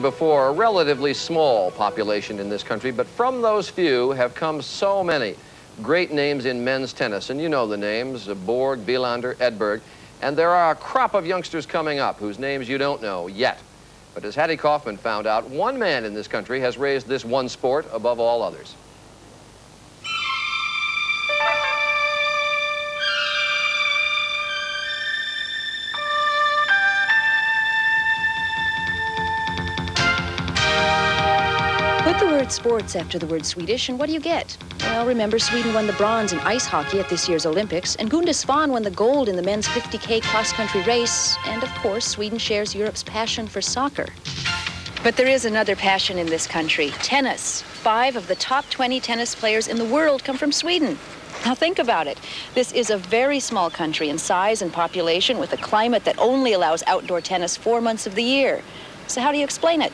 Before, a relatively small population in this country, but from those few have come so many great names in men's tennis. And you know the names, Borg, Wilander, Edberg. And there are a crop of youngsters coming up whose names you don't know yet. But as Hattie Kaufman found out, one man in this country has raised this one sport above all others. Put the word sports after the word Swedish, and what do you get? Well, remember, Sweden won the bronze in ice hockey at this year's Olympics, and Gunde Svan won the gold in the men's 50K cross-country race, and of course, Sweden shares Europe's passion for soccer. But there is another passion in this country, tennis. 5 of the top 20 tennis players in the world come from Sweden. Now think about it. This is a very small country in size and population with a climate that only allows outdoor tennis 4 months of the year. So how do you explain it?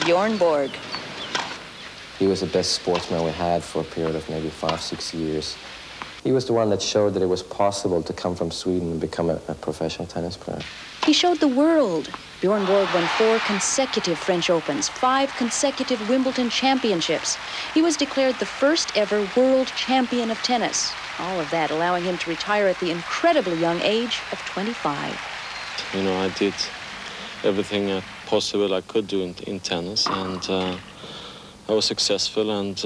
Bjorn Borg. He was the best sportsman we had for a period of maybe 5-6 years. He was the one that showed that it was possible to come from Sweden and become a professional tennis player. He showed the world. Bjorn Borg won 4 consecutive French Opens, 5 consecutive Wimbledon championships. He was declared the first ever world champion of tennis. All of that allowing him to retire at the incredibly young age of 25. You know, I did everything possible I could do in tennis, and I was successful, and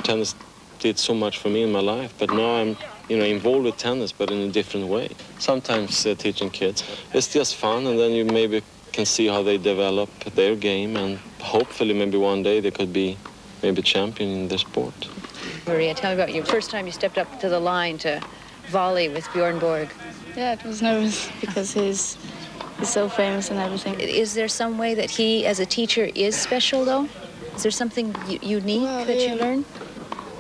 tennis did so much for me in my life. But now I'm, involved with tennis, but in a different way. Sometimes teaching kids, it's just fun, and then you maybe can see how they develop their game, and hopefully maybe one day they could be maybe champion in their sport. Maria, tell me about your first time you stepped up to the line to volley with Bjorn Borg. Yeah, it was nervous because he's so famous and everything. Is there some way that he, as a teacher, is special, though? Is there something unique that you learn?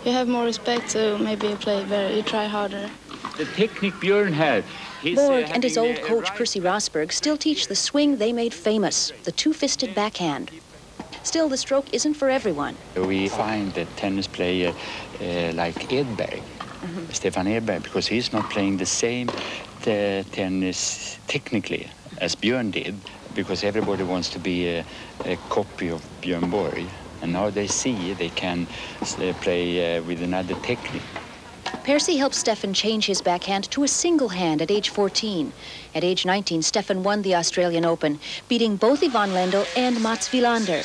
You have more respect, so maybe you play better, you try harder. The technique Björn had. Borg and his old coach, Percy Rosberg, still teach the swing they made famous, the two-fisted backhand. Still, the stroke isn't for everyone. We find that tennis player like Edberg, Stefan Edberg, because he's not playing the same tennis technically as Björn did, because everybody wants to be a copy of Björn Borg. And now they see they can play with another technique. Percy helped Stefan change his backhand to a single hand at age 14. At age 19, Stefan won the Australian Open, beating both Ivan Lendl and Mats Wilander.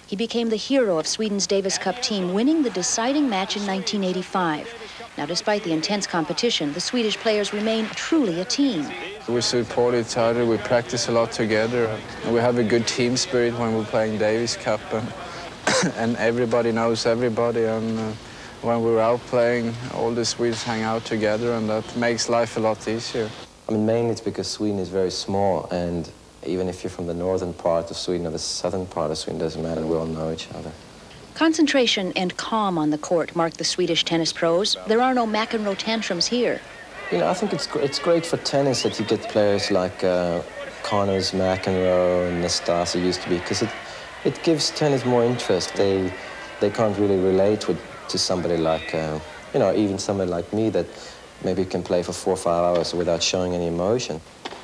He became the hero of Sweden's Davis Cup team, winning the deciding match in 1985. Now, despite the intense competition, the Swedish players remain truly a team. We support each other, we practice a lot together, and we have a good team spirit when we're playing Davis Cup, and everybody knows everybody, and when we're out playing, all the Swedes hang out together, and that makes life a lot easier. I mean, mainly it's because Sweden is very small, and even if you're from the northern part of Sweden or the southern part of Sweden, doesn't matter, we all know each other. Concentration and calm on the court mark the Swedish tennis pros. There are no McEnroe tantrums here. I think it's great for tennis that you get players like Connors, McEnroe, and Nastase used to be, because it gives tennis more interest. They can't really relate to somebody like, even somebody like me that maybe can play for 4 or 5 hours without showing any emotion.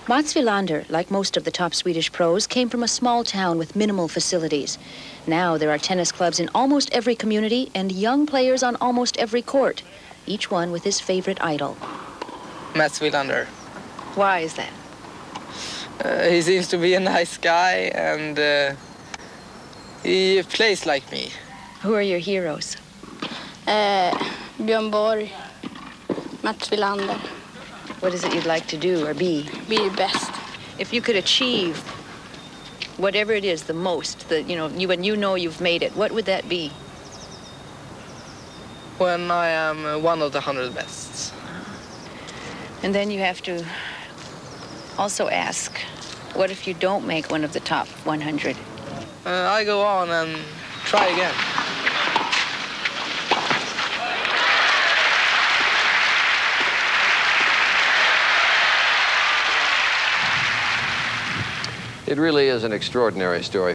Mats Wilander, like most of the top Swedish pros, came from a small town with minimal facilities. Now there are tennis clubs in almost every community and young players on almost every court, each one with his favorite idol. Mats Wilander. Why is that? He seems to be a nice guy, and he plays like me. Who are your heroes? Björn Borg, Mats Wilander. What is it you'd like to do or be? Be best. If you could achieve whatever it is the most, when you know you've made it, what would that be? When I am one of the 100 best. And then you have to also ask, what if you don't make one of the top 100? I go on and try again. It really is an extraordinary story.